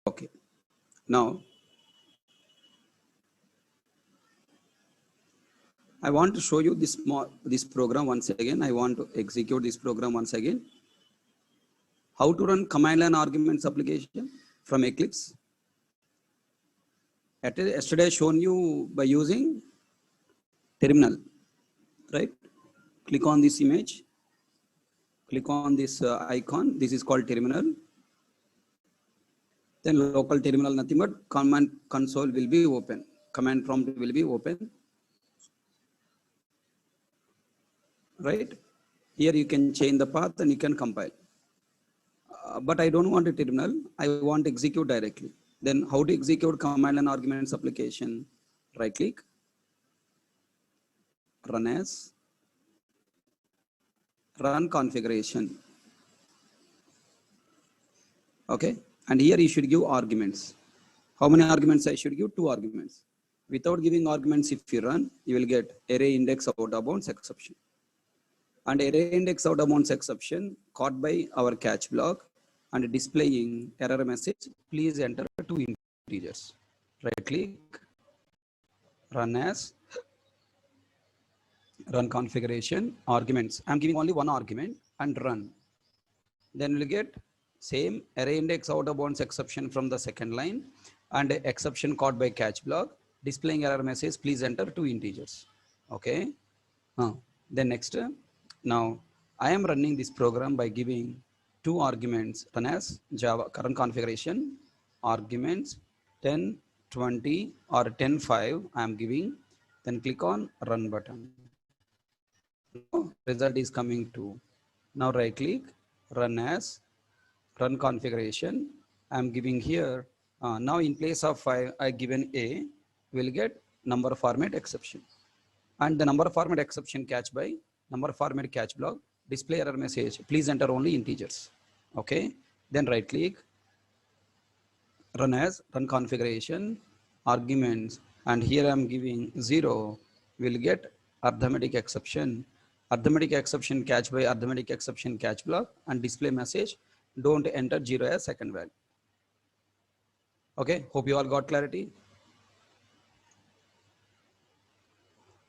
Okay. Now, I want to show you this program once again. I want to execute this program once again. How to run command line arguments application from Eclipse. Yesterday I shown you by using terminal, right? Click on this image. Click on this icon. This is called terminal. Then local terminal, nothing but command console will be open. Command prompt will be open. Right? Here you can change the path and you can compile. But I don't want a terminal. I want to execute directly. Then how to execute command line arguments application? Right click, run as, run configuration. Okay. And here you should give arguments. How many arguments I should give? 2 arguments. Without giving arguments, if you run, you will get array index out of bounds exception. And array index out of bounds exception caught by our catch block and displaying error message, please enter 2 integers. Right click, run as, run configuration, arguments. I'm giving only 1 argument and run. Then we'll get same array index out of bounds exception from the second line and exception caught by catch block, displaying error message, please enter 2 integers. Okay. Then next, now I am running this program by giving 2 arguments, run as Java current configuration arguments 10, 20 or 10, 5 I am giving. Then click on run button. Now result is coming to. Now right click, run as, run configuration. I am giving here, now in place of 5 I given A, will get number format exception. And the number format exception catch by number format catch block, display error message, please enter only integers. Okay. Then right click, run as, run configuration, arguments, and here I am giving 0, will get arithmetic exception. Arithmetic exception catch by arithmetic exception catch block and display message, don't enter 0 as second value. Okay, hope you all got clarity.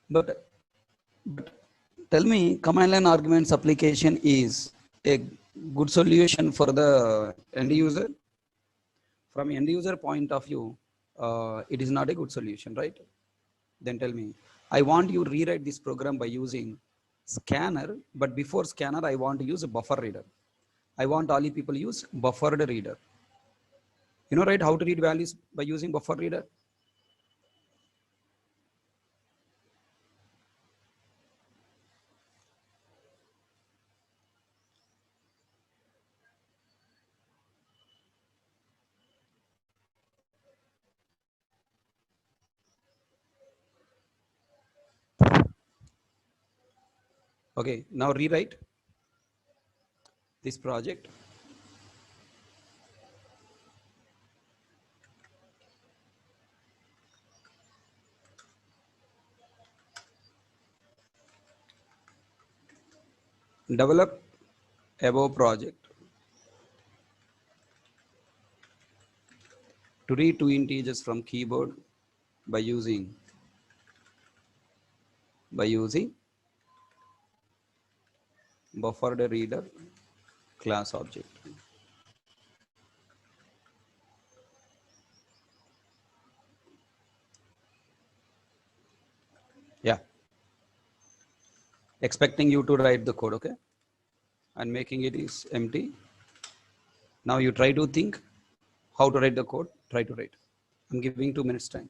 But tell me, command line arguments application is a good solution for the end user? From end user point of view, it is not a good solution, right? Then tell me, I want you to rewrite this program by using scanner, but before scanner, I want to use a buffer reader. I want all you people use buffered reader. You know, right, how to read values by using buffer reader? Okay, now rewrite this project. Develop above project to read 2 integers from keyboard by using buffered reader class object. Yeah, expecting you to write the code, okay, and making it is empty. Now you try to think how to write the code. Try to write. I'm giving 2 minutes time.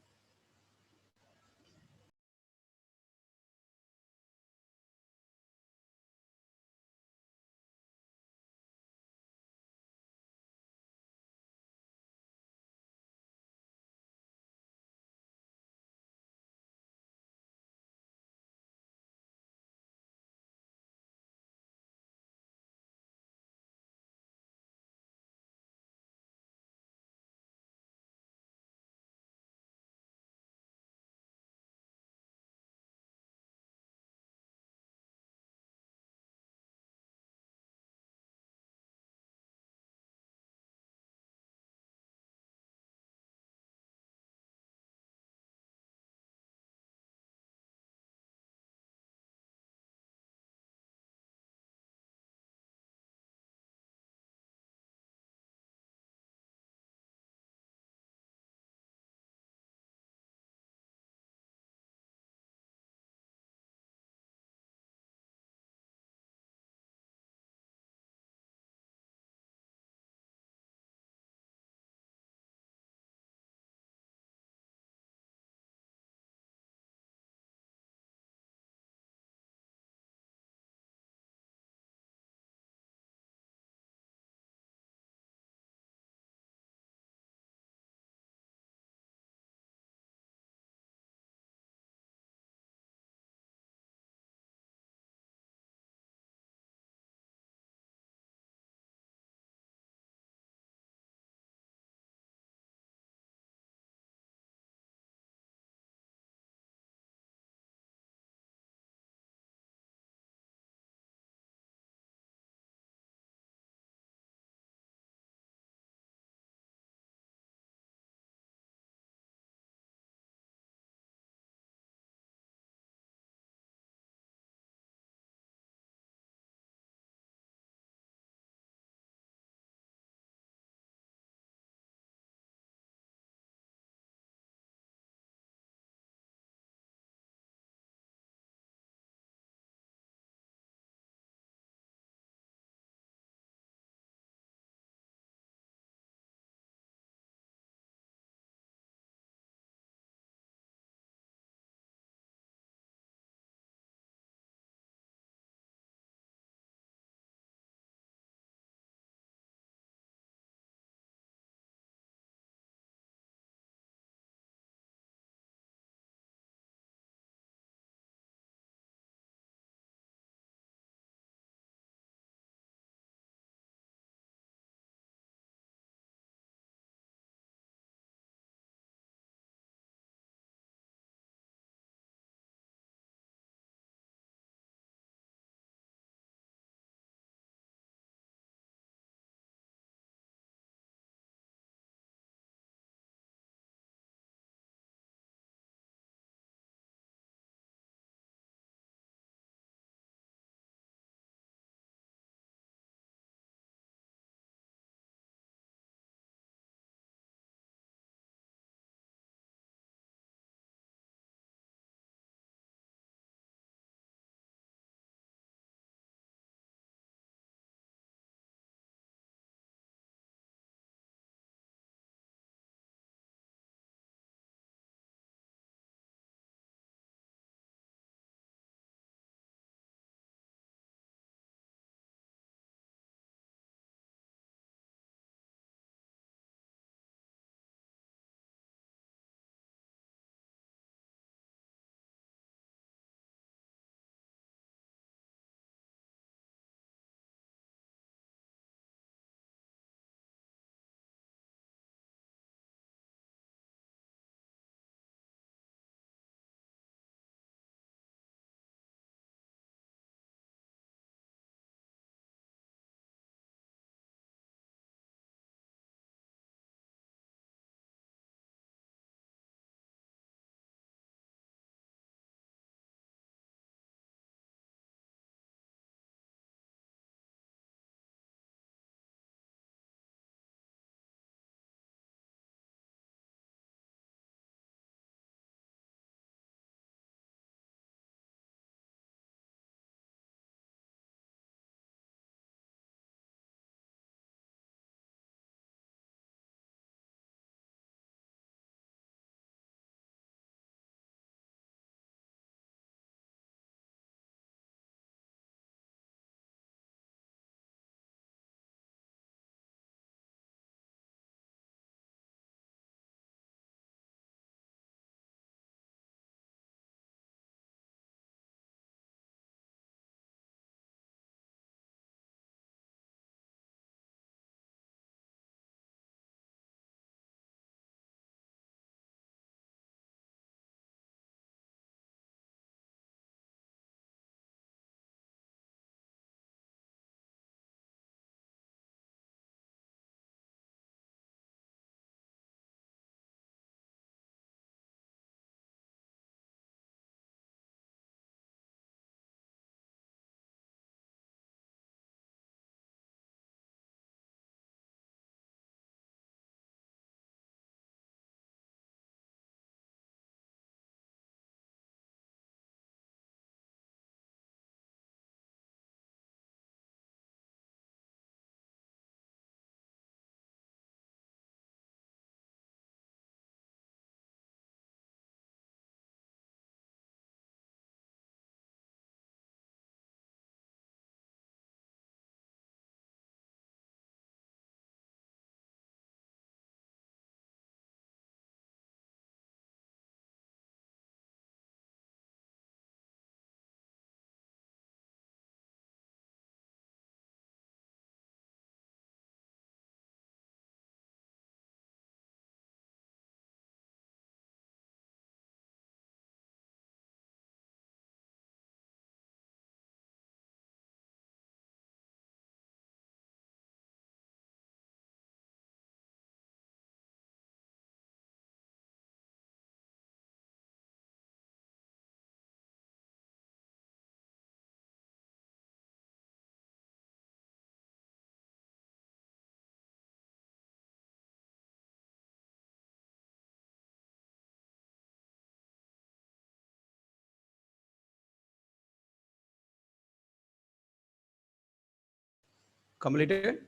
Completed?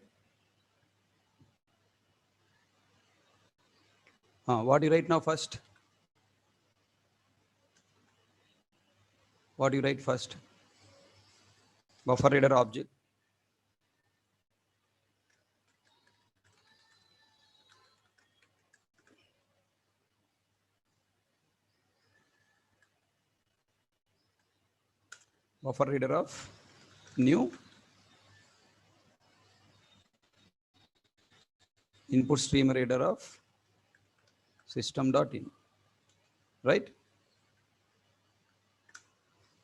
What do you write now first? What do you write first? Buffer reader object. Buffer reader of new input stream reader of system.in, right?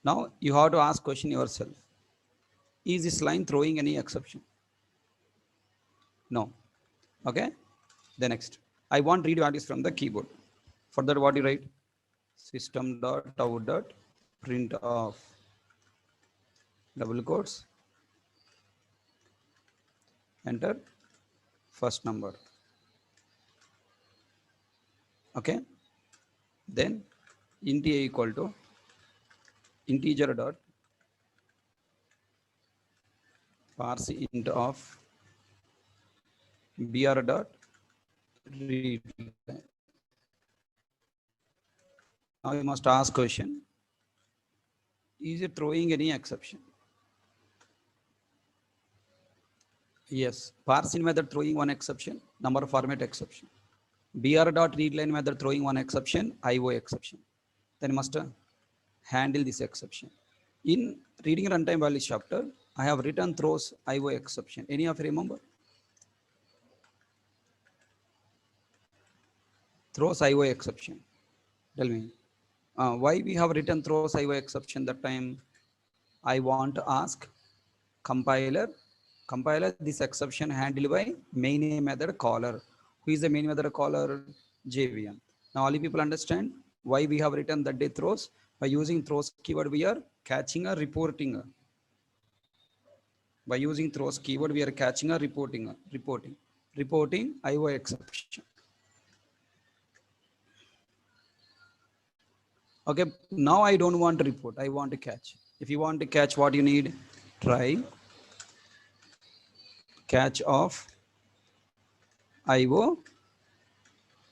Now you have to ask question yourself. Is this line throwing any exception? No. Okay. The next, I want read values from the keyboard. For that, what do you write? System.out.print of double quotes, enter first number. Okay. Then int a equal to integer dot parse int of br dot read. Now you must ask question, is it throwing any exception? Yes, parsing method throwing one exception, number format exception. Br dot read line method throwing one exception, IO exception. Then you must handle this exception. In reading runtime values chapter, I have written throws IO exception. Any of you remember? Throws IO exception. Tell me. Why we have written throws IO exception that time? I want to ask compiler this exception handled by main method caller. Who is the main method caller? JVM. Now all you people understand why we have written that day throws. By using throws keyword we are catching a reporting. By using throws keyword we are catching a reporting IO exception. Okay, now I don't want to report, I want to catch. If you want to catch, what you need? Try catch of IO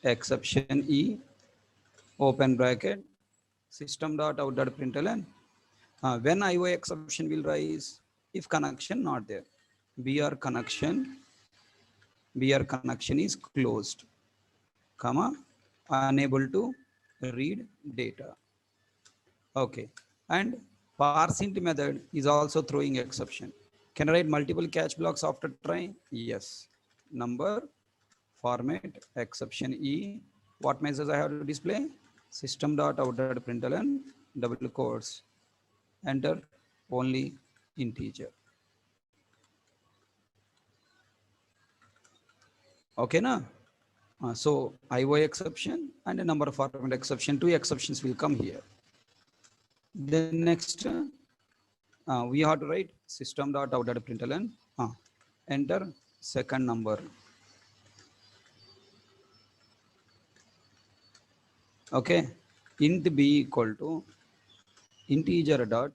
exception E open bracket system.out.println. When IO exception will rise, if connection not there, BR connection is closed, comma, unable to read data. Okay, and parseInt method is also throwing exception. Can I write multiple catch blocks after try? Yes. Number format exception E. What message I have to display? System.out.println double quotes. Enter only integer. Okay, na? So IO exception and a number format exception. Two exceptions will come here. Then next, we have to write system.out.println. Enter second number. Okay, int b equal to integer dot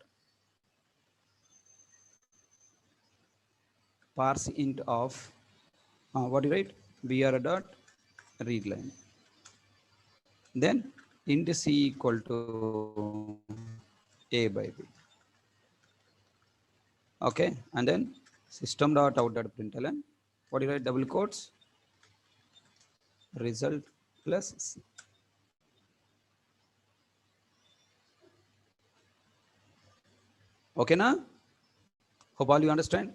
parse int of what do you write? Br dot read line. Then int c equal to a by b. Okay, and then system.out.println. What do you write? Double quotes result plus c. Okay, na? Hope all you understand.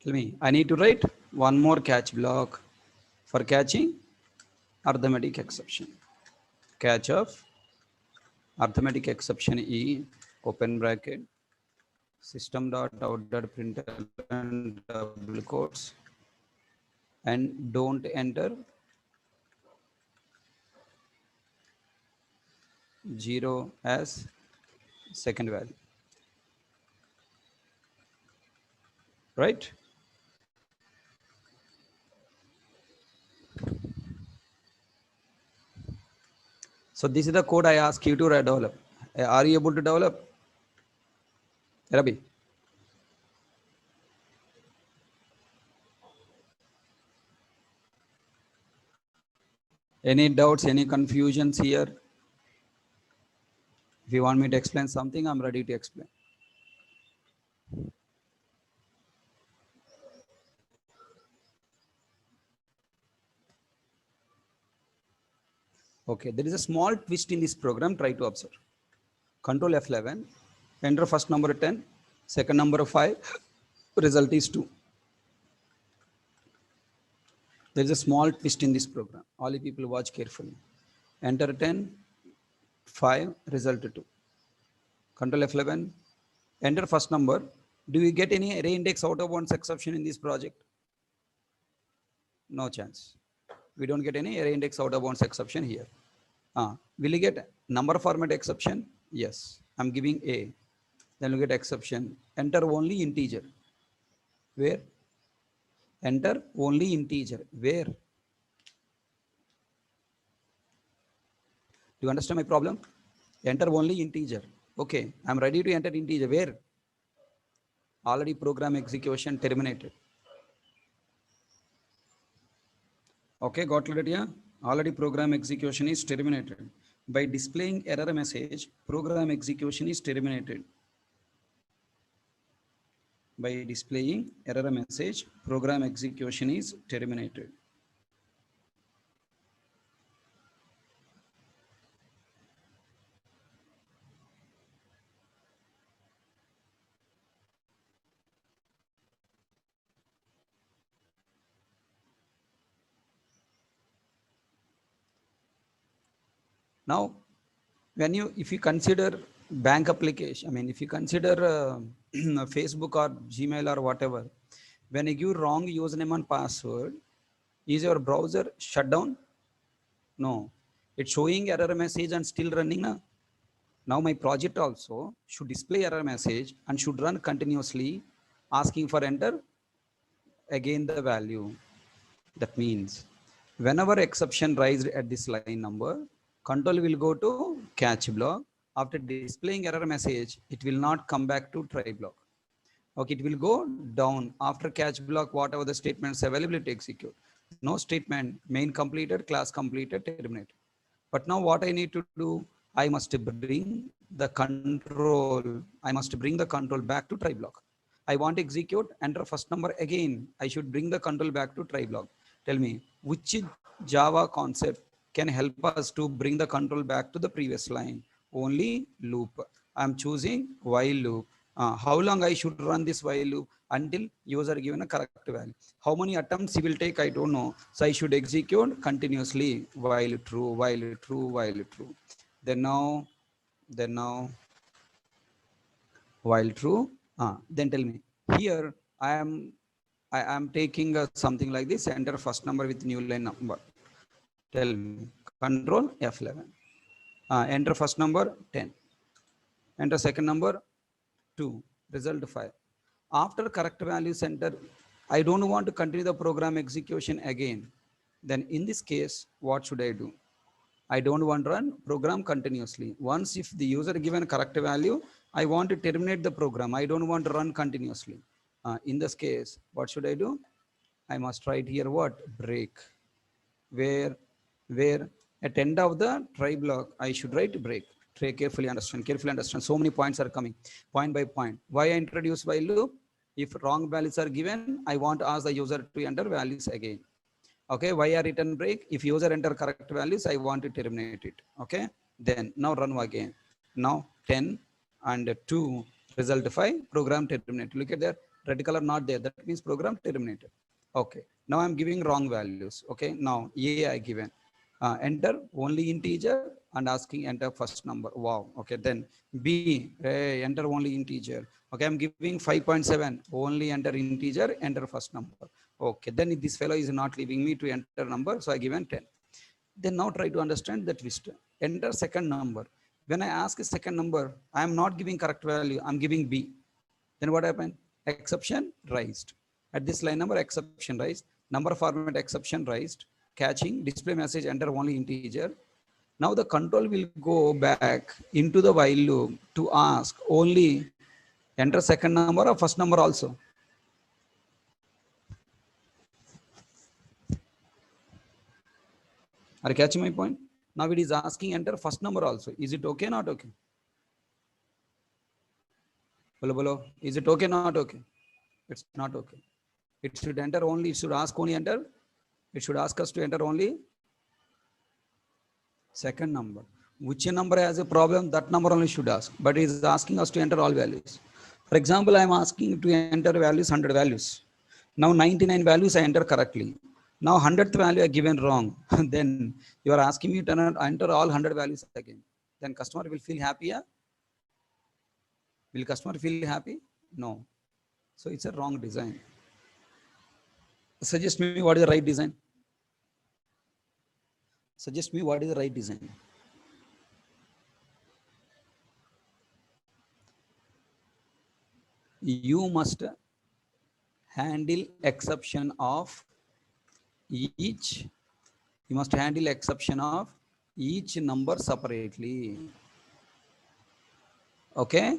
Tell me, I need to write one more catch block for catching arithmetic exception. Catch of arithmetic exception E open bracket system.out.println double quotes and don't enter 0 as second value. Right? So this is the code I ask you to develop. Are you able to develop? Rabi. Any doubts, any confusions here? If you want me to explain something, I'm ready to explain. Okay, there is a small twist in this program. Try to observe. Control F11, enter first number 10, second number 5, result is 2. There is a small twist in this program. All you people watch carefully. Enter 10, 5, result 2. Control F11, enter first number. Do you get any array index out of bounds exception in this project? No chance. We don't get any array index out of bounds exception here. Will you get number format exception? Yes. I'm giving A. Then you get exception. Enter only integer. Where? Enter only integer. Where? Do you understand my problem? Enter only integer. Okay. I'm ready to enter integer. Where? Already program execution terminated. Okay, got it here? Already program execution is terminated. By displaying error message, program execution is terminated. By displaying error message, program execution is terminated. Now, if you consider bank application, I mean, if you consider Facebook or Gmail or whatever, when you give wrong username and password, is your browser shut down? No, it's showing error message and still running. Now my project also should display error message and should run continuously, asking for enter again the value. That means whenever exception raised at this line number, control will go to catch block. After displaying error message, it will not come back to try block. Okay, it will go down after catch block, whatever the statements available to execute. No statement, main completed, class completed, terminated. But now what I need to do, I must bring the control back to try block. I want to execute, enter first number again. I should bring the control back to try block. Tell me, which Java concept can help us to bring the control back to the previous line? Only loop. I'm choosing while loop. How long I should run this while loop? Until user given a correct value. How many attempts he will take, I don't know. So I should execute continuously while true, while true, while true. Then now, while true. Then tell me, here I am taking something like this, enter first number with new line number. Tell me, control F11. Enter first number 10. Enter second number 2. Result 5. After correct value center, I don't want to continue the program execution again. Then in this case, what should I do? I don't want to run program continuously. Once if the user given correct value, I want to terminate the program. I don't want to run continuously. In this case, what should I do? I must write here what? Break. Where at end of the try block, I should write break. Try carefully understand. So many points are coming, point by point. Why I introduce while loop? If wrong values are given, I want to ask the user to enter values again. Okay, why a return break? If user enter correct values, I want to terminate it. Okay, then now run again. Now 10 and 2, result 5, program terminated. Look at that, red color not there. That means program terminated. Okay, now I'm giving wrong values. Okay, now A I given. Enter only integer and asking enter first number. Wow. Okay, then B, enter only integer. Okay, I'm giving 5.7, only enter integer, enter first number. Okay, then this fellow is not leaving me to enter number, so I given 10. Then now try to understand the twist. Enter second number. When I ask a second number, I am not giving correct value, I'm giving B. Then what happened? Exception raised. At this line number, exception raised. Number format exception raised. Catching, display message, enter only integer. Now the control will go back into the while loop to ask only enter second number or first number also. Are you catching my point? Now it is asking enter first number also. Is it okay, not okay? Hello. Is it okay, not okay? It's not okay. It should enter only, it should ask only enter. It should ask us to enter only second number. Which number has a problem, that number only should ask. But it is asking us to enter all values. For example, I am asking to enter values, 100 values. Now 99 values I enter correctly. Now 100th value I given wrong. Then you are asking me to enter all 100 values again. Then customer will feel happy. Yeah? Will customer feel happy? No. So it's a wrong design. Suggest me what is the right design. Suggest me what is the right design. You must handle exception of each. You must handle exception of each number separately. Okay?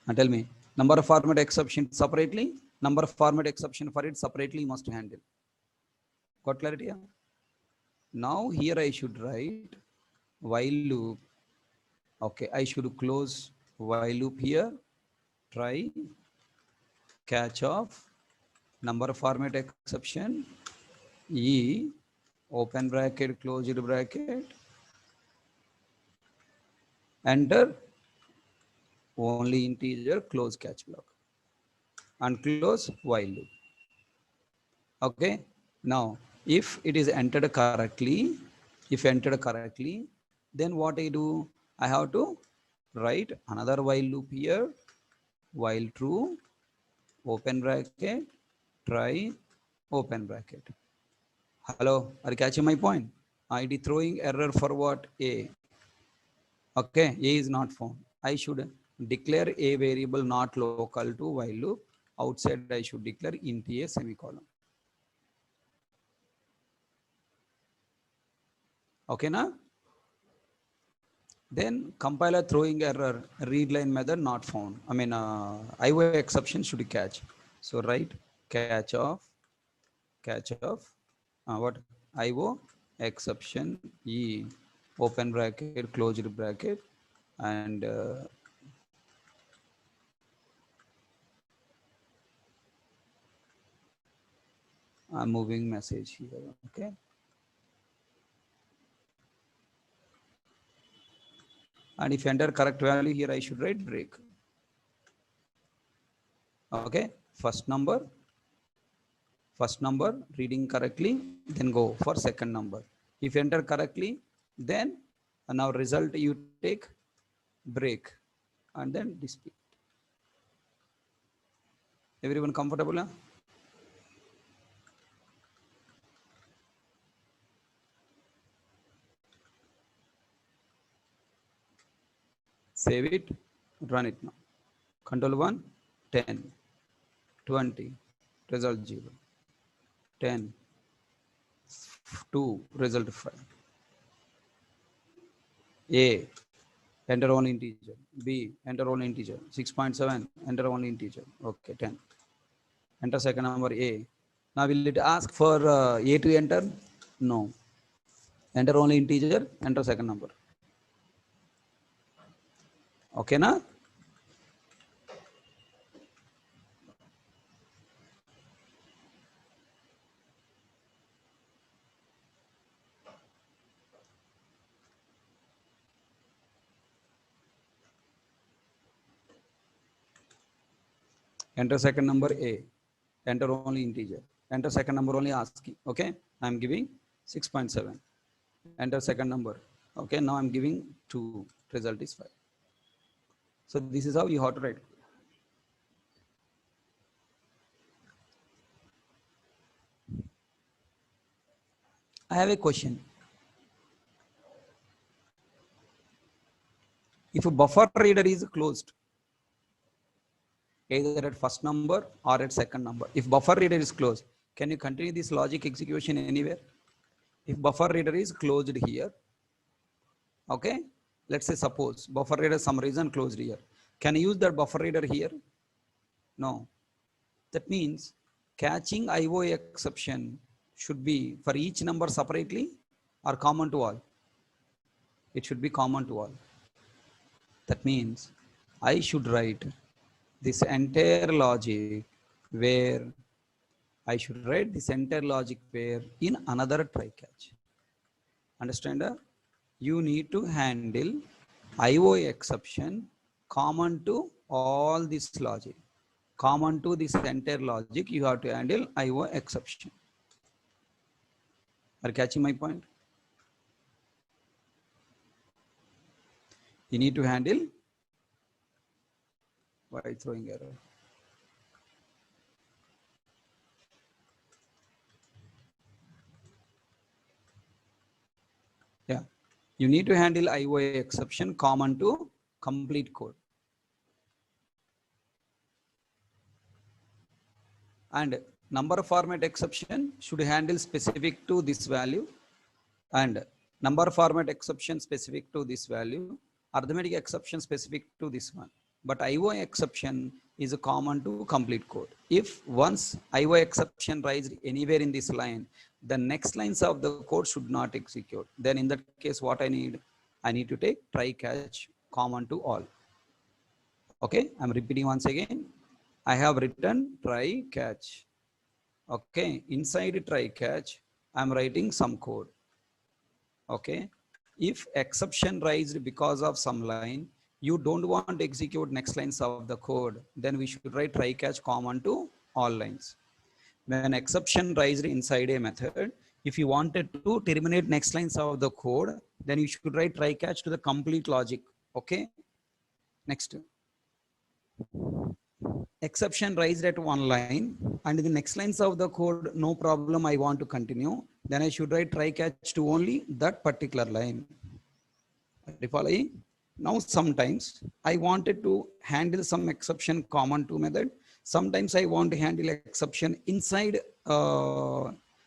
And tell me, number of format exception separately, number of format exception for it separately you must handle. Got clarity? Yeah? Now here I should write while loop. Okay, I should close while loop here. Try catch of number of format exception E open bracket closed bracket enter only integer close catch block and close while loop. Okay, now if it is entered correctly, then what I do, I have to write another while loop here, while true open bracket try open bracket. Hello, are you catching my point? It is throwing error for what? A. Okay, A is not found. I should declare a variable not local to while loop. Outside I should declare int a semicolon. Okay, na? Then compiler throwing error, read line method not found. I mean, IO exception should catch. So write catch of what? IO exception E open bracket closed bracket and I'm moving message here. Okay. And if enter correct value here, I should write break. Okay, first number reading correctly, then go for second number. If enter correctly, then now result you take break and then display. Everyone comfortable? Huh? Save it, run it now. Control 1, 10, 20, result 0, 10, 2, result 5. A, enter only integer. B, enter only integer. 6.7, enter only integer. Okay, 10. Enter second number A. Now will it ask for A to enter? No. Enter only integer, enter second number. Okay, na? Enter second number A. Enter only integer. Enter second number only ASCII. Okay, I'm giving 6.7. Enter second number. Okay, now I'm giving 2. Result is 5. So this is how you have to write. I have a question. If a buffer reader is closed, either at first number or at second number, if buffer reader is closed, can you continue this logic execution anywhere? If buffer reader is closed here, Okay, let's say suppose buffer reader some reason closed here. Can I use that buffer reader here? No. That means catching IO exception should be for each number separately or common to all. It should be common to all. That means I should write this entire logic where I should write this entire logic where in another try catch. Understand? You need to handle IO exception common to all this logic. Common to this entire logic, you have to handle IO exception. Are you catching my point? You need to handle. Why throwing error? Yeah, you need to handle IO exception common to complete code. And number format exception should handle specific to this value, and number format exception specific to this value, arithmetic exception specific to this one. But IO exception is a common to complete code. If once IO exception raised anywhere in this line, the next lines of the code should not execute. Then in that case, what I need to take try catch common to all. Okay, I'm repeating once again. I have written try catch. Okay, inside try catch, I'm writing some code. Okay, if exception raised because of some line, you don't want to execute next lines of the code, then we should write try catch common to all lines. When exception raised inside a method, if you wanted to terminate next lines of the code, then you should write try catch to the complete logic. Okay, next. Exception raised at one line and the next lines of the code, no problem, I want to continue, then I should write try catch to only that particular line. Are you following? Now sometimes I wanted to handle some exception common to method, sometimes I want to handle exception inside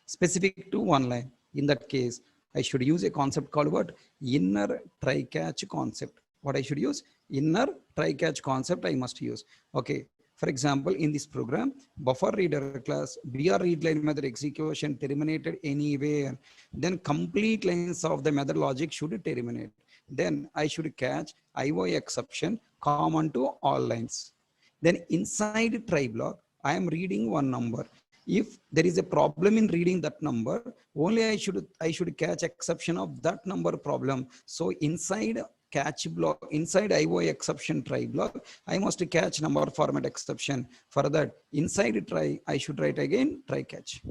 specific to one line. In that case, I should use a concept called what? Inner try catch concept. What I should use? Inner try catch concept I must use. Okay, for example, in this program, buffer reader class, br readline method execution terminated anywhere, then complete lines of the method logic should terminate. Then I should catch IO exception common to all lines. Then inside try block, I am reading one number. If there is a problem in reading that number, only I should catch exception of that number problem. So inside catch block, inside IO exception try block, I must catch number format exception. For that, inside try, I should write again try catch.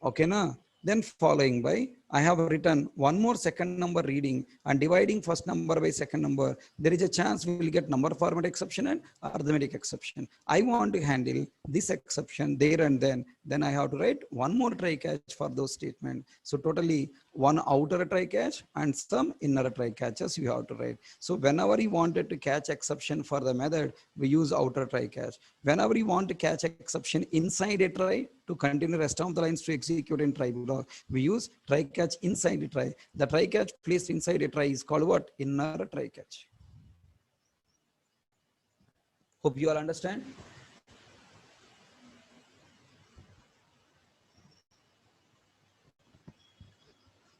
Okay, na? Then following by, I have written one more second number reading and dividing first number by second number. There is a chance we will get number format exception and arithmetic exception. I want to handle this exception there and then I have to write one more try catch for those statements. So totally one outer try catch and some inner try catches you have to write. So whenever you wanted to catch exception for the method, we use outer try catch. Whenever you want to catch exception inside a try to continue rest of the lines to execute in try block, we use try catch inside a try. The try catch placed inside a try is called what? Inner try catch. Hope you all understand.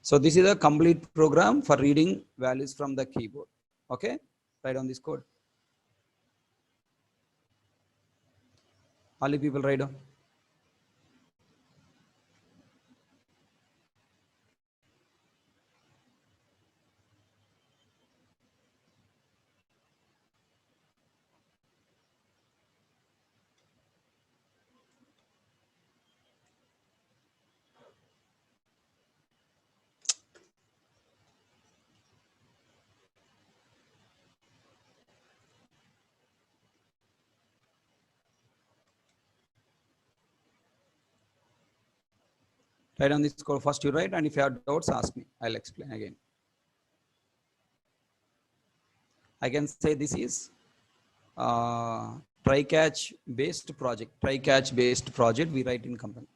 So this is a complete program for reading values from the keyboard. Okay, write on this code. All the people write down. Write on this code. First you write, and if you have doubts, ask me. I'll explain again. I can say this is try catch based project. Try catch based project we write in company.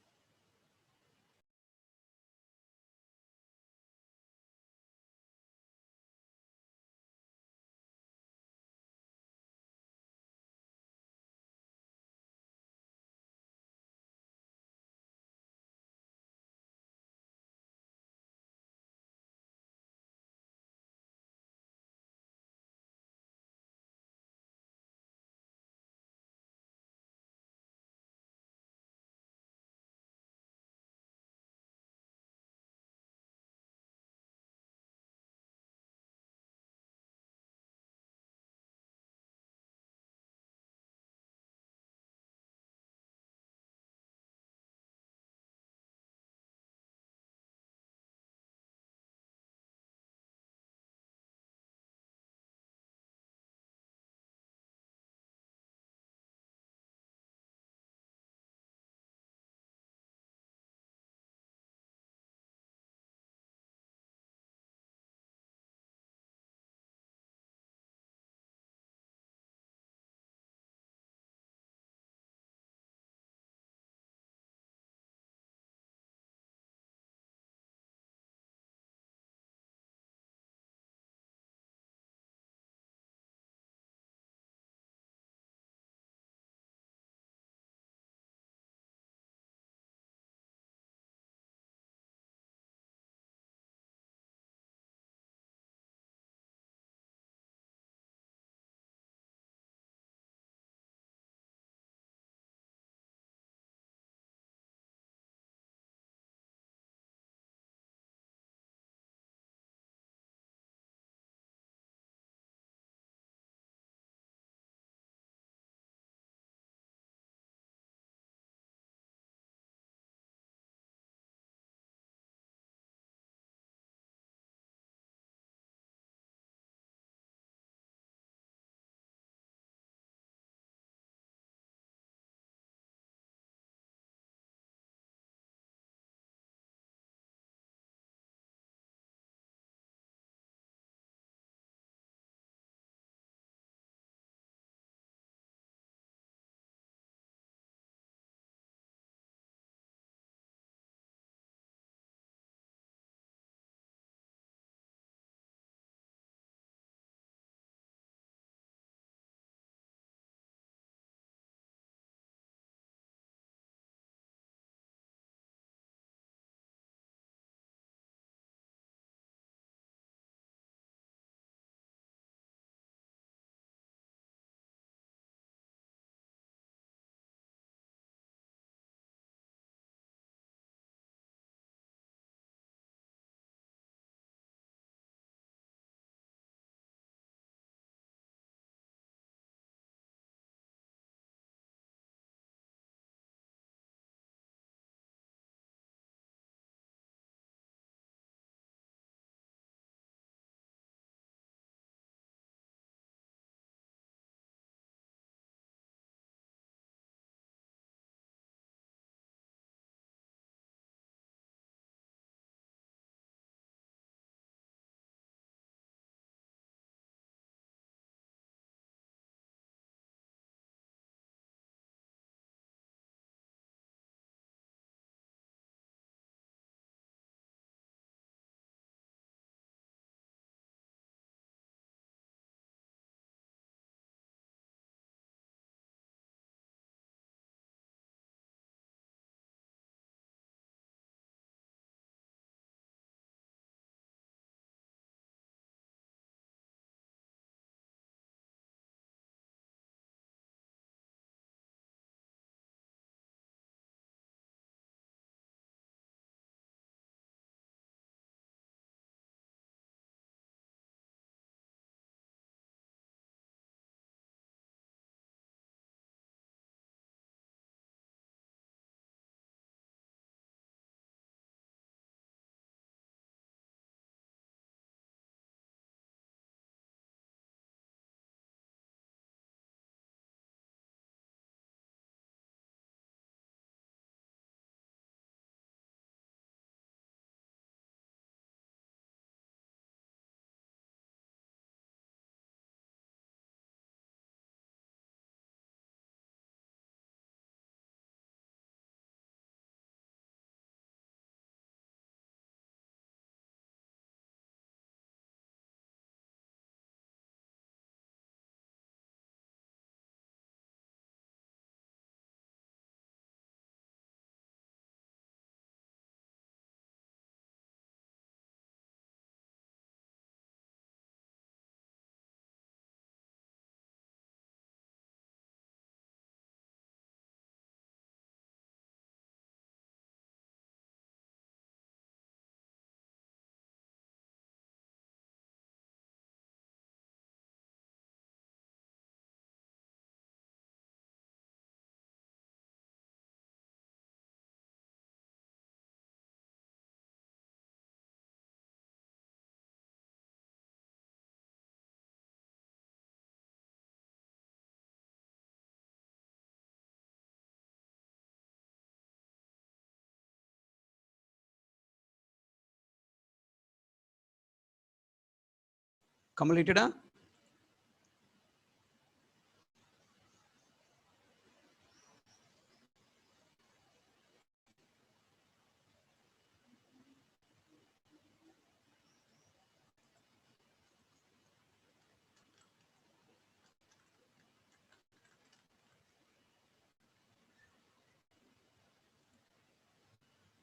Completed?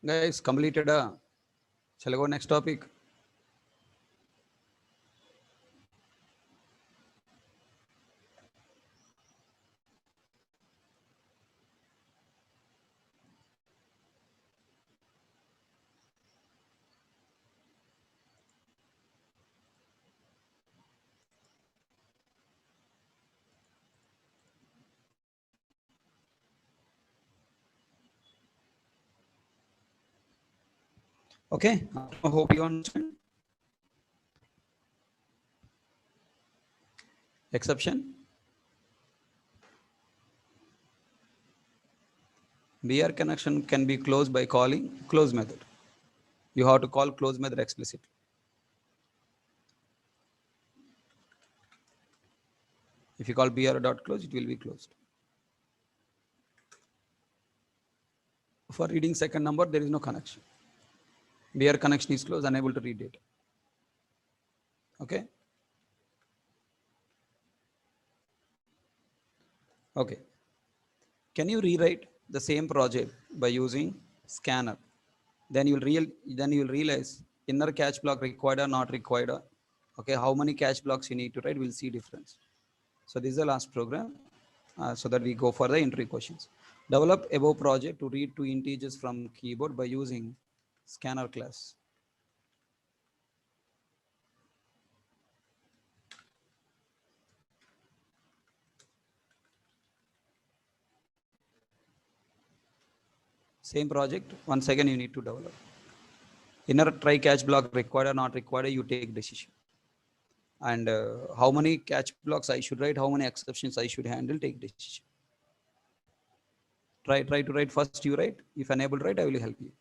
Guys, completed? Shall I go next topic? Okay, I hope you understand. Exception. BR connection can be closed by calling close method. You have to call close method explicitly. If you call BR.close, it will be closed. For reading second number, there is no connection. BR connection is closed, unable to read data. Okay. Okay. Can you rewrite the same project by using scanner? Then you'll realize inner catch block required or not required. Okay, how many catch blocks you need to write, we'll see difference. So this is the last program, so that we go for the entry questions. Develop above project to read two integers from keyboard by using scanner class. Same project, once again you need to develop. Inner try catch block required or not required, you take decision. And how many catch blocks I should write, how many exceptions I should handle, take decision. Try to write first, you write. If unable to write, I will help you.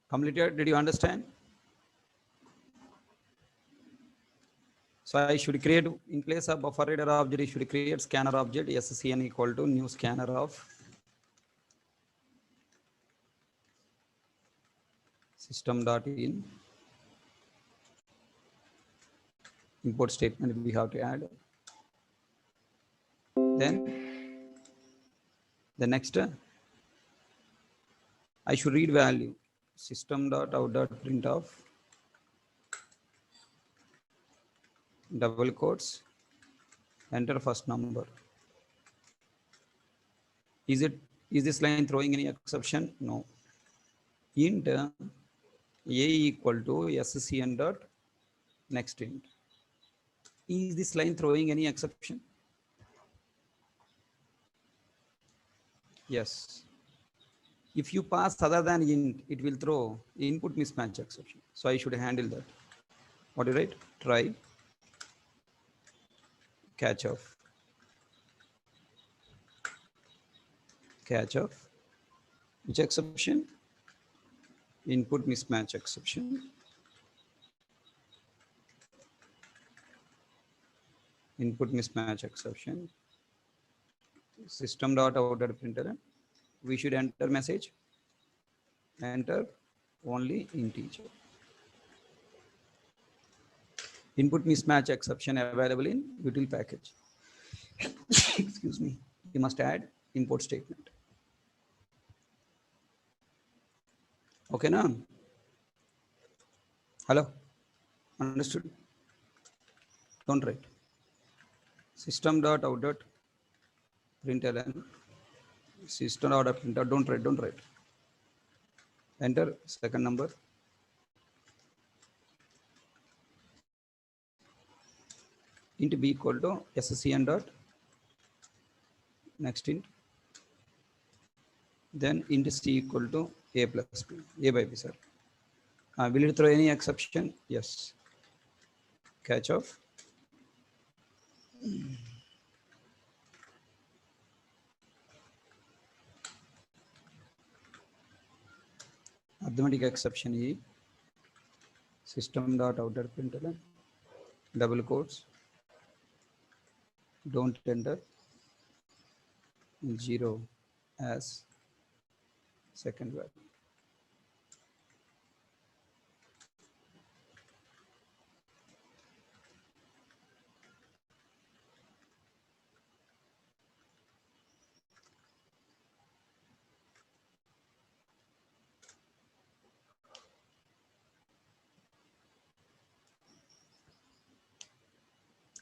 Completed? Did you understand? So I should create, in place of buffer reader object, I should create scanner object scn equal to new scanner of system.in. Import statement we have to add. Then the next, I should read value system.out.print of double quotes, enter first number. Is this line throwing any exception? No. Int a equal to scn dot next int. Is this line throwing any exception? Yes. If you pass other than int, it will throw input mismatch exception. So I should handle that. What do you write? Try catch of which exception? Input mismatch exception. Input mismatch exception. System.out.println. We should enter message. Enter only integer. Input mismatch exception available in util package. Excuse me. You must add import statement. Okay, now. Hello. Understood? Don't write. System.out.println. System.out.println. Don't write. Enter second number. Int b equal to scn dot next int. Then int c equal to a plus b. A by b, sir. Will it throw any exception? Yes. Catch of arithmetic exception e system.out.println double quotes, don't enter 0 as second value.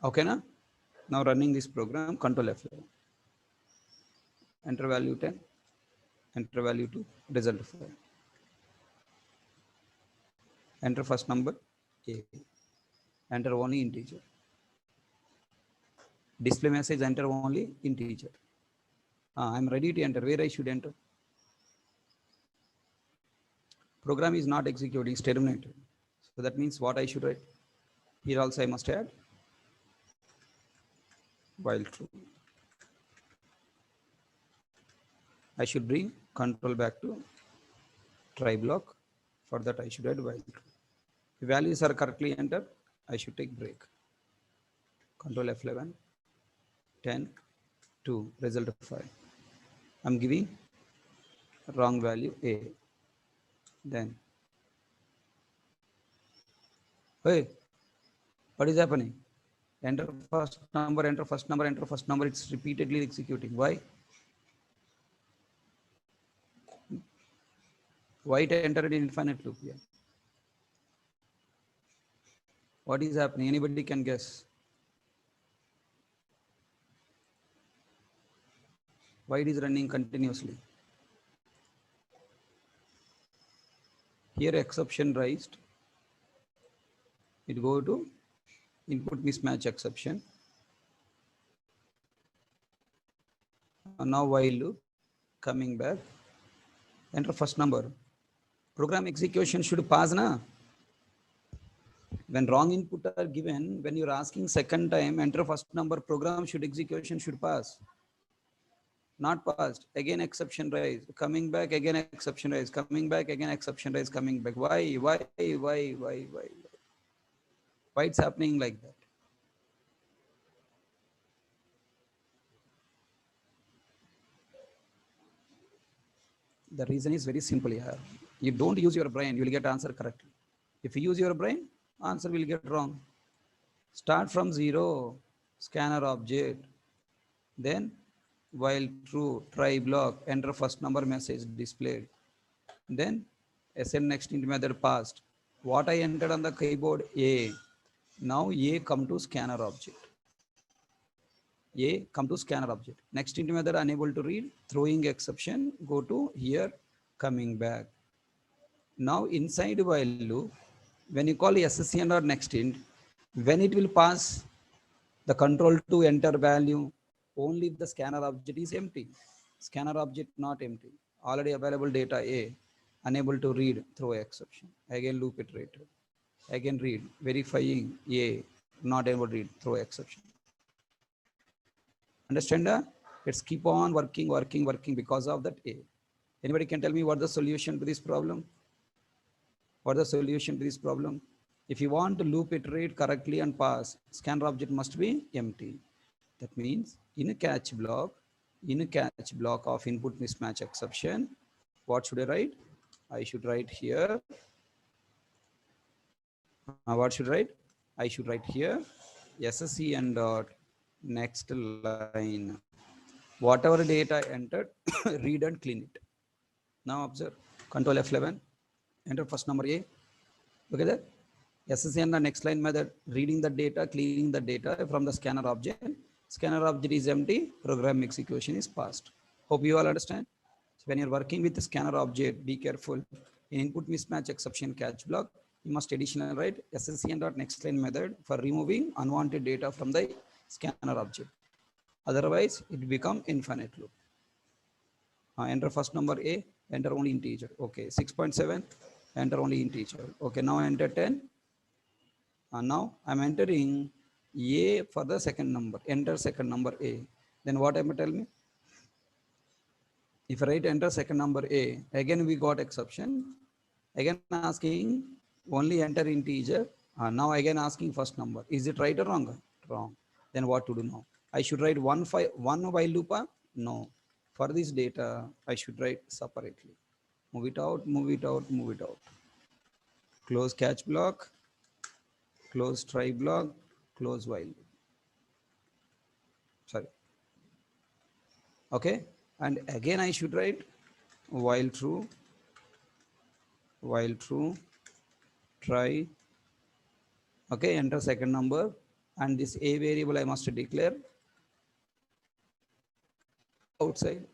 Okay, now running this program, control F11. Enter value 10, enter value 2, result 5. Enter first number A, enter only integer. Display message, enter only integer. I'm ready to enter. Where I should enter? Program is not executing, it's terminated. So that means what I should write? Here also I must add while true. I should bring control back to try block. For that I should add while true. If values are correctly entered, I should take break. Control F11, 10, 2, result 5. I'm giving wrong value A. Then, hey, what is happening? Enter first number, enter first number, enter first number. It's repeatedly executing. Why? Why it entered in infinite loop here? What is happening? Anybody can guess. Why it is running continuously? Here exception raised. It go to input mismatch exception. Now while loop, coming back, enter first number. Program execution should pass, na? When wrong input are given, when you're asking second time, enter first number, program execution should pass. not passed, again exception raised, coming back, again exception raised, coming back, again exception raised, coming back. Why it's happening like that? The reason is very simple here. You don't use your brain, you will get answer correctly. If you use your brain, answer will get wrong. Start from zero, scanner object, then while true, try block, enter first number message displayed. Then send next into method passed. What I entered on the keyboard A. Now A come to scanner object. A come to scanner object. Next into method unable to read, throwing exception, go to here, coming back. Now inside while loop, when you call SSCN or next int, when it will pass the control to enter value, only if the scanner object is empty. Scanner object not empty. Already available data A, unable to read, throw exception. Again loop iterator. Again read, verifying A, not able to read, throw exception. Understand that? Let's keep on working because of that A. Anybody can tell me what the solution to this problem? What the solution to this problem? If you want to loop iterate correctly and pass, scanner object must be empty. That means in a catch block of input mismatch exception, what should I write? I should write here. What should I write? I should write here SSCN dot next line. Whatever data entered, read and clean it. Now observe. Control F11. Enter first number A. Look at that. SSCN the next line method, reading the data, cleaning the data from the scanner object. Scanner object is empty, program execution is passed. Hope you all understand. So when you're working with the scanner object, be careful. In input mismatch exception catch block, you must additionally write SSCN dot next line method for removing unwanted data from the scanner object. Otherwise, it become infinite loop. Enter first number A, enter only integer. Okay, 6.7, enter only integer. Okay, now enter 10. Now I'm entering A for the second number. Enter second number A. Then what am I tell me? If I write enter second number A, again we got exception. Again asking only enter integer. Now again asking first number. Is it right or wrong? Wrong. Then what to do now? I should write one while loop? No. For this data, I should write separately. Move it out, move it out, move it out. Close catch block, close try block, close while. Sorry. Okay. And again I should write while true, try. Okay, enter second number. And this A variable I must declare outside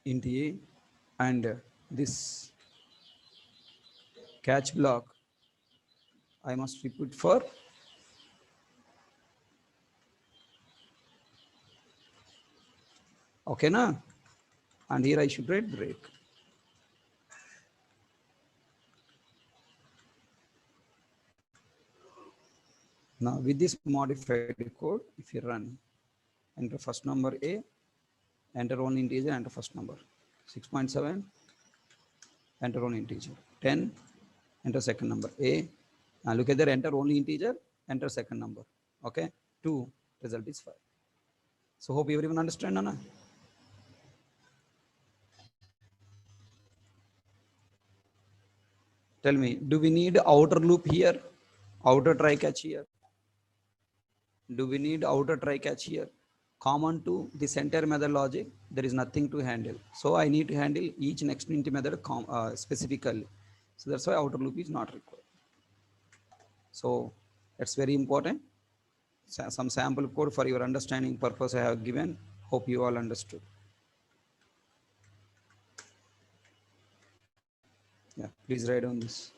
int A, and this catch block I must repeat for okay na, and here I should write break. Now with this modified code, if you run, enter first number A, enter only integer, enter first number. 6.7, enter only integer. 10, enter second number A. Now look at there, enter only integer, enter second number. Okay, 2, result is 5. So hope everyone understand, Nana? Tell me, do we need outer loop here? Outer try catch here? Do we need outer try catch here? Common to this entire method logic, there is nothing to handle. So I need to handle each next int method specifically. So that's why outer loop is not required. So that's very important. Some sample code for your understanding purpose I have given. Hope you all understood. Yeah, please write on this.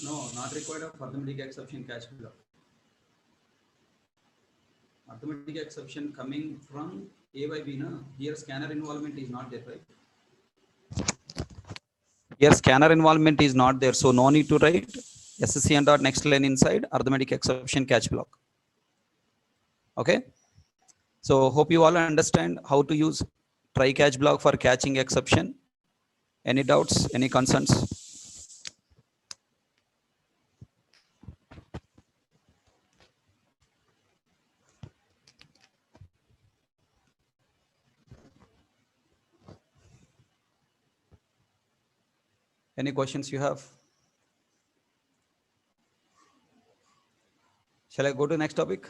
No, not required of arithmetic exception catch block. Arithmetic exception coming from A by B, no? Here scanner involvement is not there, right? Here scanner involvement is not there, so no need to write SSCN dot next line inside arithmetic exception catch block. Okay. So hope you all understand how to use try catch block for catching exception. Any doubts? Any concerns? Any questions you have? Shall I go to next topic?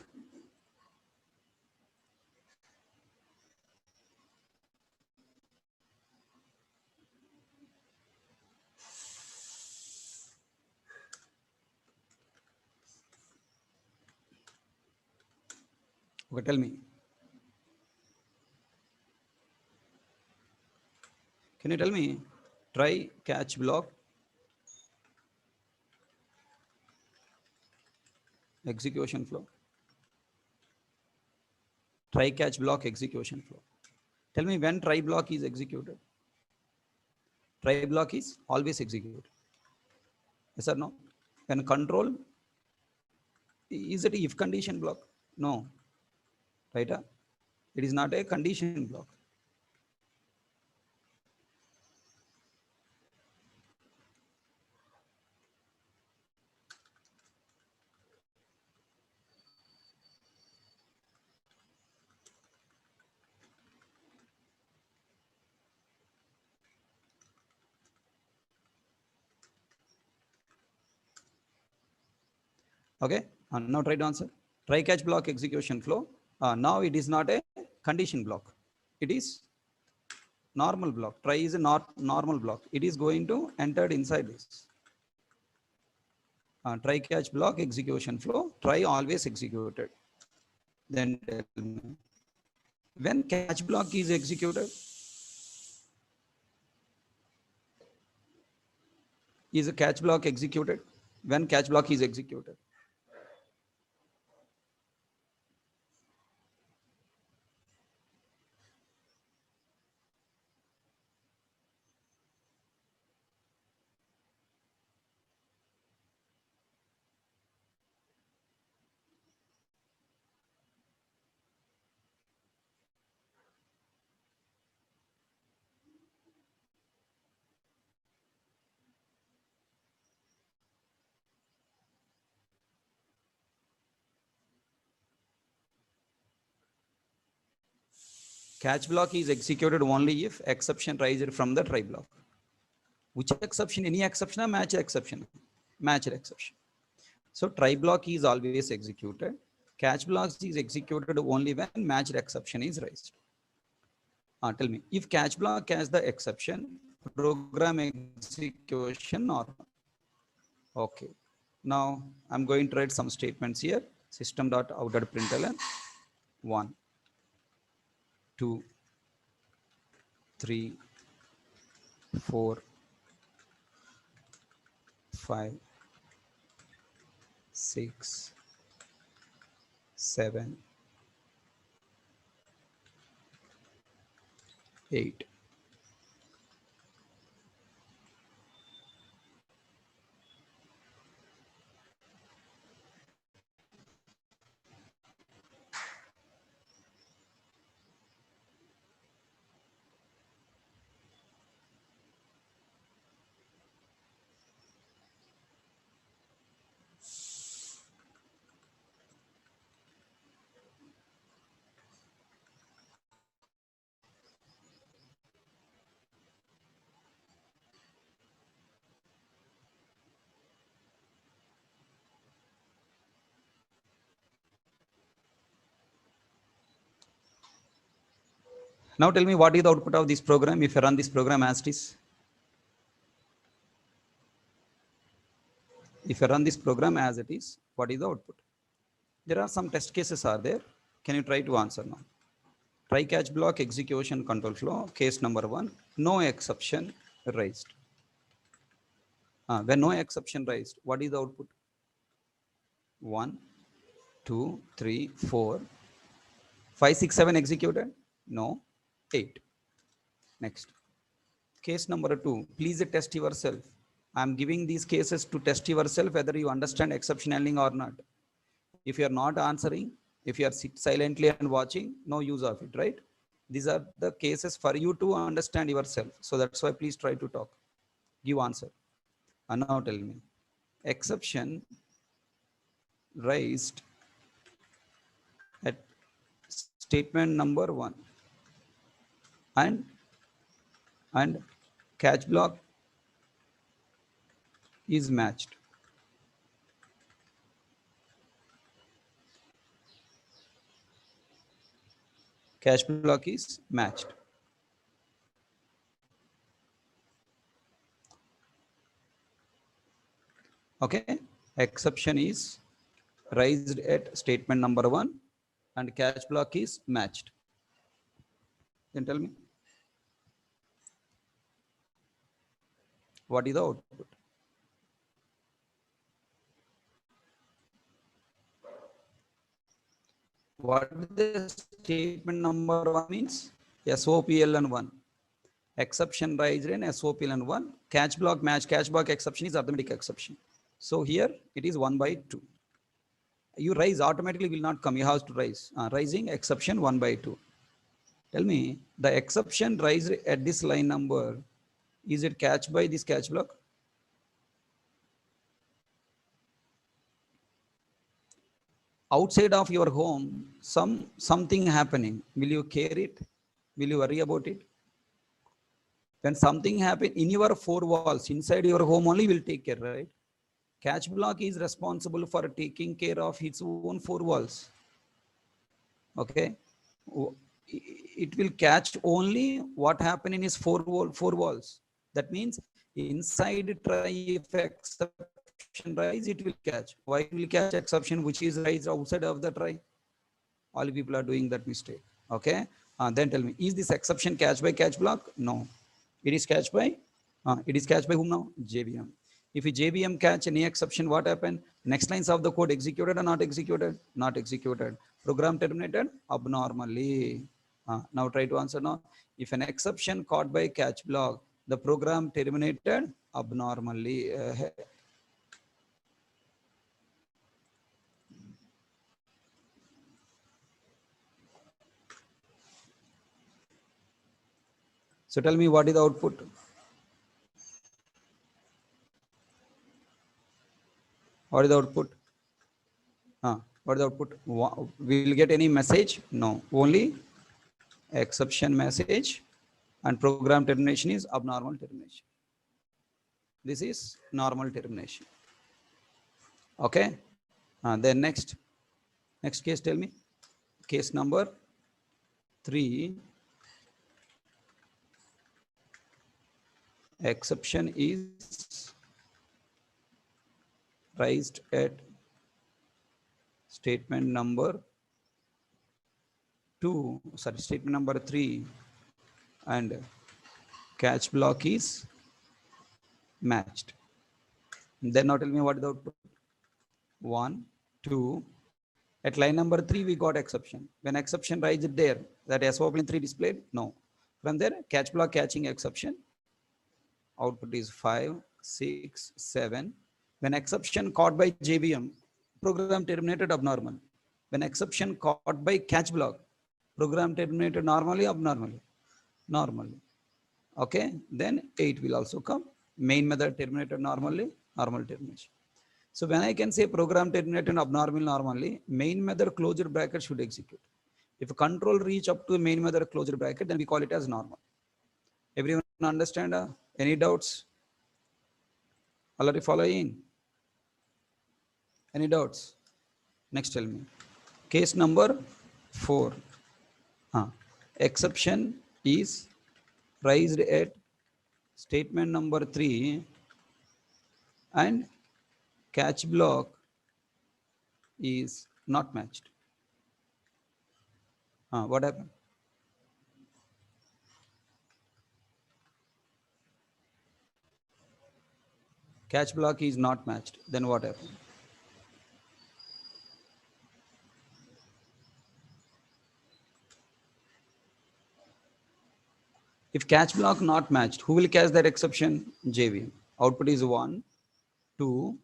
Okay, tell me. Can you tell me try catch block execution flow? Try catch block execution flow. Tell me when try block is executed. Try block is always executed. Yes or no? When control, is it if condition block? No. Right? It is not a condition block. Okay. Now try to answer. Try catch block execution flow. Now it is not a condition block. It is normal block. Try is a normal block. It is going to enter inside this. Try catch block execution flow. Try always executed. Then tell me, when catch block is executed, is a catch block executed? When catch block is executed? Catch block is executed only if exception rises from the try block. Which exception? Any exception or match exception? Matched exception. So try block is always executed. Catch blocks is executed only when matched exception is raised. Tell me, if catch block has the exception, program execution or okay. Now I'm going to write some statements here. System.out.println 1, 2, 3, 4, 5, 6, 7, 8. Now tell me what is the output of this program if I run this program as it is. If I run this program as it is, what is the output? There are some test cases are there. Can you try to answer now? Try catch block execution control flow, case number 1, no exception raised. When no exception raised, what is the output? 1, 2, 3, 4, 5, 6, 7 executed? No, 8. Next. Case number 2, please test yourself. I am giving these cases to test yourself whether you understand exception handling or not. If you are not answering, if you are sit silently and watching, no use of it, right? These are the cases for you to understand yourself. So that's why please try to talk. Give answer. And now tell me. Exception raised at statement number 1 and catch block is matched. Catch block is matched. Okay, exception is raised at statement number 1 and catch block is matched. Then tell me, what is the output? What the statement number 1 means? SOPLN1. Exception raised in SOPLN1. Catch block match, catch block exception is arithmetic exception. So here it is 1 by 2. You raise automatically will not come. You have to raise. Rising exception 1 by 2. Tell me, the exception raised at this line number, is it catch by this catch block? Outside of your home, something happening. Will you care it? Will you worry about it? When something happen in your 4 walls, inside your home only will take care, right? Catch block is responsible for taking care of its own 4 walls. Okay. It will catch only what happened in his 4 walls. That means inside try if exception rise, it will catch. Why it will catch exception which is raised outside of the try? All people are doing that mistake. Okay. Then tell me, is this exception catch by catch block? No. It is catch by whom now? JVM. If you JVM catch any exception, what happened? Next lines of the code executed or not executed? Not executed. Program terminated abnormally. Now try to answer now. If an exception caught by catch block, the program terminated abnormally. So tell me, what is the output? What is the output? What is the output? We will get any message? No. Only exception message, and program termination is abnormal termination. This is normal termination. Okay. Then next case, tell me. Case number 3. Exception is raised at statement number 3, and catch block is matched. Then now tell me, what is the output? 1, 2. At line number 3, we got exception. When exception raised there, that SOP in 3 displayed? No. From there, catch block catching exception. Output is 5, 6, 7. When exception caught by JVM, program terminated abnormal. When exception caught by catch block, program terminated normally, abnormally? Normally. Okay. Then 8 will also come. Main method terminated normally, normal termination. So when I can say program terminated abnormal normally, main method closure bracket should execute. If control reach up to main method closure bracket, then we call it as normal. Everyone understand? Any doubts? All are following? Any doubts? Next, tell me. Case number 4. Exception is raised at statement number 3 and catch block is not matched. What happened? Catch block is not matched. Then what happens? If catch block not matched, who will catch that exception? JVM. Output is 1, 2,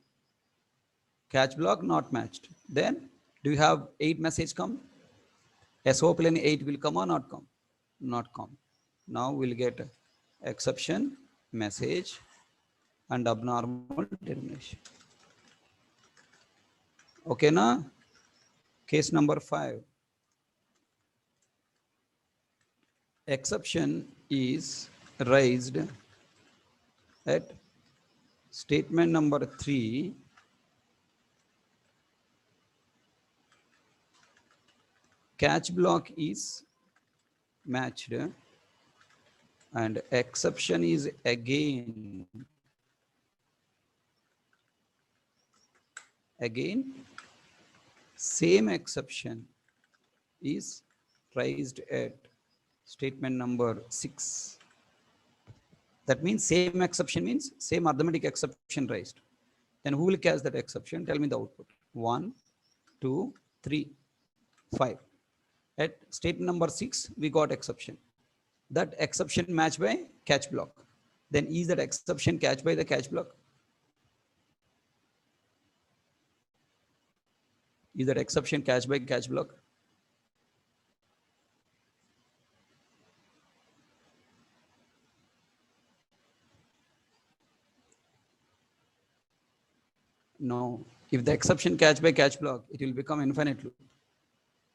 catch block not matched. Then do you have 8 message come? SO plane 8 will come or not come? Not come. Now we'll get exception message and abnormal termination. Okay, na? Case number 5. Exception is raised at statement number 3 catch block is matched and exception is again same exception is raised at statement number 6. That means same exception means same arithmetic exception raised. Then who will catch that exception? Tell me the output. 1, 2, 3, 5. At statement number 6, we got exception. That exception matched by catch block. Then is that exception catched by the catch block? Is that exception catched by catch block? No. If the exception catched by catch block, it will become infinite loop.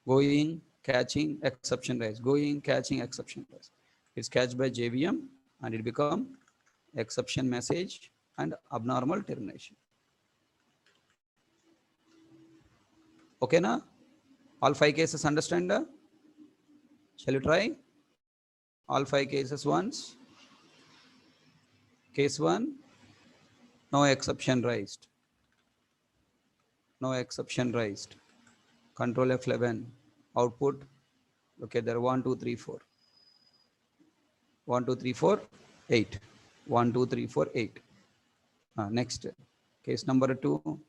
Going, catching, exception raise. Going, catching, exception raise. It's catched by JVM and it become exception message and abnormal termination. Okay, na? All 5 cases understand? Shall you try? All 5 cases once. Case 1, no exception raised. No exception raised. Control F11. Output, okay, there 1, 2, 3, 4. 1, 2, 3, 4, 8. 1, 2, 3, 4, 8. Next, case number 2.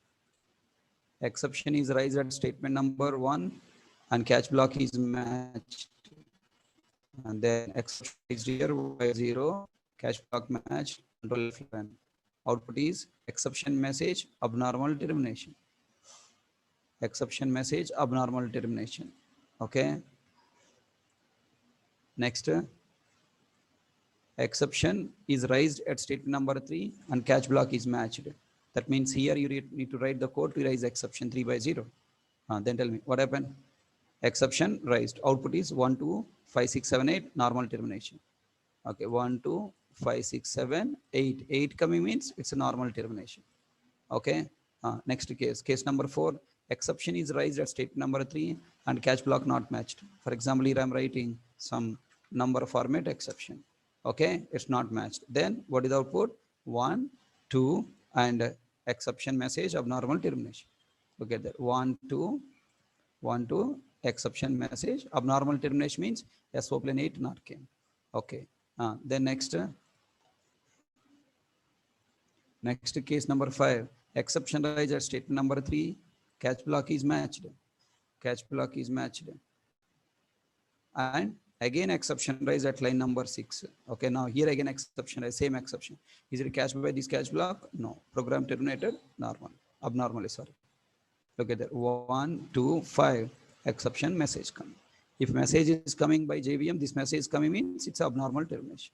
Exception is raised at statement number 1 and catch block is matched. And then exception is here by 0, catch block matched, control F11. Output is exception message, abnormal termination. Exception message, abnormal termination. Okay. Next, exception is raised at statement number 3 and catch block is matched. That means here you need to write the code to raise exception 3 by 0. Then tell me what happened. Exception raised. Output is 1, 2, 5, 6, 7, 8, normal termination. Okay, 1, 2, 5, 6, 7, 8. 8 coming means it's a normal termination. Okay. Next case. Case number 4. Exception is raised at statement number 3 and catch block not matched. For example, here I'm writing some number format exception. Okay, it's not matched. Then what is the output? 1, 2, and exception message of normal termination. Okay, there 1, 2, 1, 2, exception message. Abnormal termination means SO plane 8 not came. Okay. Then next case number 5. Exception raised at statement number 3. Catch block is matched. Catch block is matched. And again exception raised at line number 6. Okay, now here again exception raised, same exception. Is it catched by this catch block? No. Program terminated, normal. Abnormally, sorry. Look at that. 1, 2, 5. Exception message coming. If message is coming by JVM, this message is coming means it's abnormal termination.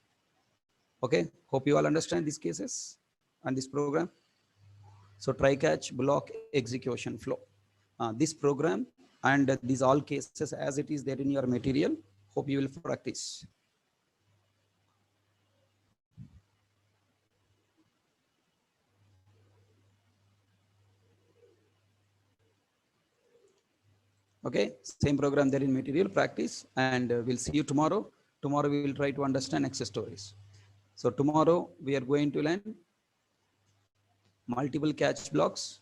Okay, hope you all understand these cases and this program. So try catch block execution flow. This program and these all cases as it is there in your material, hope you will practice. Okay, same program there in material, practice, and we'll see you tomorrow. Tomorrow we will try to understand access stories. So tomorrow we are going to learn multiple catch blocks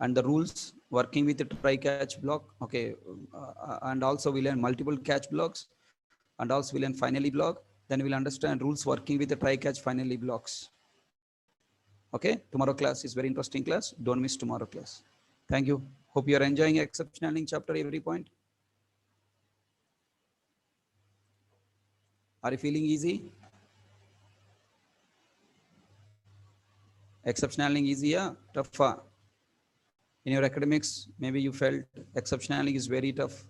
and the rules working with the try catch block. Okay, and also we learn multiple catch blocks and also we learn finally block. Then we'll understand rules working with the try catch finally blocks. Okay, tomorrow class is very interesting class. Don't miss tomorrow class. Thank you. Hope you are enjoying exceptional learning chapter every point. Are you feeling easy? Exceptional learning easier, tougher? In your academics, maybe you felt exceptional learning is very tough.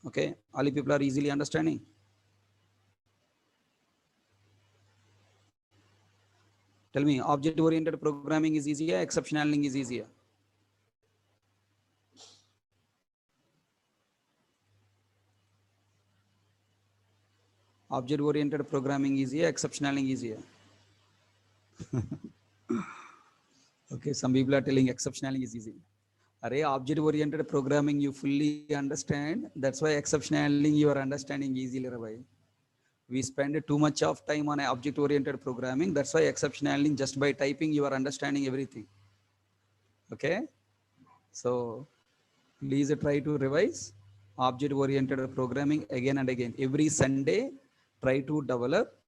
Okay, all you people are easily understanding. Tell me, object-oriented programming is easier, exceptional learning is easier? Object-oriented programming easier, exceptional learning easier? Okay, some people are telling exceptional learning is easy. Array, object-oriented programming you fully understand. That's why exceptional learning you are understanding easily, Ravi. We spend too much of time on object-oriented programming. That's why exceptional learning, just by typing, you are understanding everything. Okay, so please try to revise object-oriented programming again and again. Every Sunday, try to develop,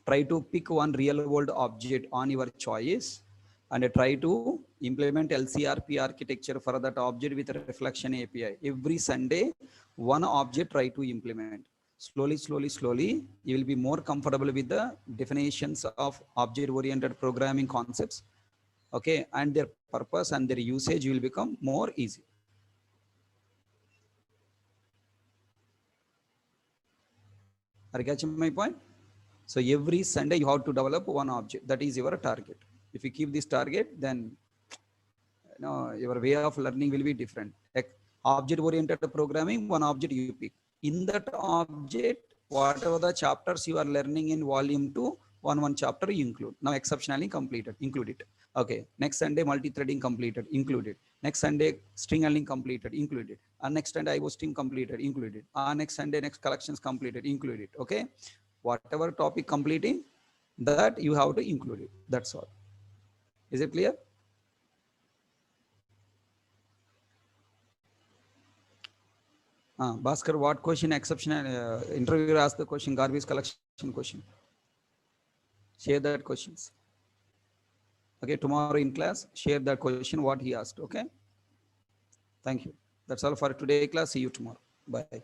try to pick one real-world object on your choice, and try to implement LCRP architecture for that object with a reflection API. Every Sunday, one object try to implement. Slowly, you will be more comfortable with the definitions of object-oriented programming concepts. Okay, and their purpose and their usage will become more easy. Are you catching my point? So every Sunday you have to develop one object. That is your target. If you keep this target, then your way of learning will be different. Like object-oriented programming, one object you pick. In that object, whatever the chapters you are learning in volume 2, one chapter you include. Now exceptionally completed, include it. Okay, next Sunday multi-threading completed, included. Next Sunday string handling completed, included. Next Sunday IO stream completed, included. Next Sunday next collections completed, included. Okay, whatever topic completing, that you have to include it. That's all. Is it clear? Bhaskar, what question exceptional interviewer asked the question, garbage collection question. Share that questions. Okay, tomorrow in class, share that question, what he asked. Okay. Thank you. That's all for today class. See you tomorrow. Bye.